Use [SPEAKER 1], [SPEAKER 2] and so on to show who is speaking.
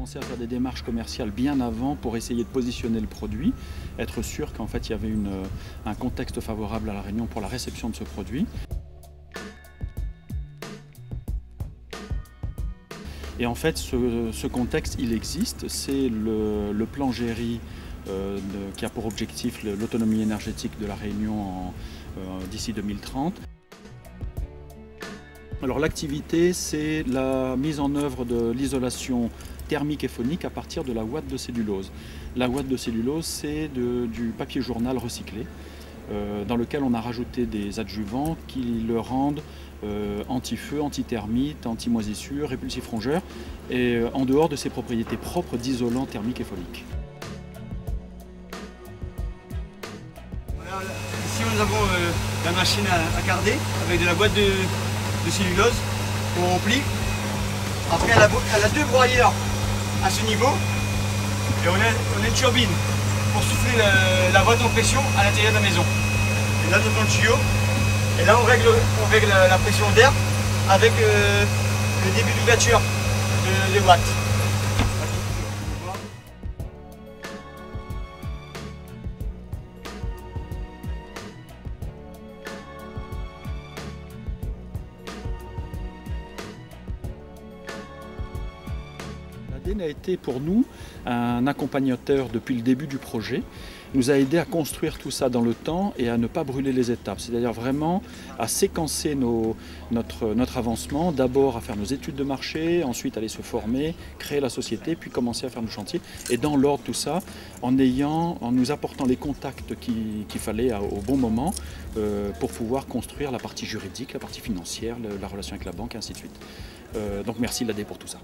[SPEAKER 1] commencé à faire des démarches commerciales bien avant pour essayer de positionner le produit, être sûr qu'en fait il y avait un contexte favorable à La Réunion pour la réception de ce produit. Et en fait ce contexte il existe, c'est le plan GERI qui a pour objectif l'autonomie énergétique de La Réunion d'ici 2030. Alors l'activité, c'est la mise en œuvre de l'isolation thermique et phonique à partir de la ouate de cellulose. La ouate de cellulose, c'est du papier journal recyclé, dans lequel on a rajouté des adjuvants qui le rendent anti-feu, anti-thermite, anti-moisissure, répulsif rongeur, et en dehors de ses propriétés propres d'isolant thermique et phonique.
[SPEAKER 2] Voilà, ici nous avons la machine à carder avec de la boîte de cellulose qu'on remplit. Après elle a deux broyeurs à ce niveau et on a une turbine pour souffler la boîte en pression à l'intérieur de la maison. Et là nous avons le tuyau et là on règle la pression d'air avec le début d'ouverture de boîte.
[SPEAKER 1] L'ADENE a été pour nous un accompagnateur depuis le début du projet, nous a aidé à construire tout ça dans le temps et à ne pas brûler les étapes, c'est-à-dire vraiment à séquencer notre avancement, d'abord à faire nos études de marché, ensuite aller se former, créer la société, puis commencer à faire nos chantiers, et dans l'ordre tout ça, en nous apportant les contacts qu'il fallait au bon moment pour pouvoir construire la partie juridique, la partie financière, la relation avec la banque, et ainsi de suite. Donc merci l'ADENE pour tout ça.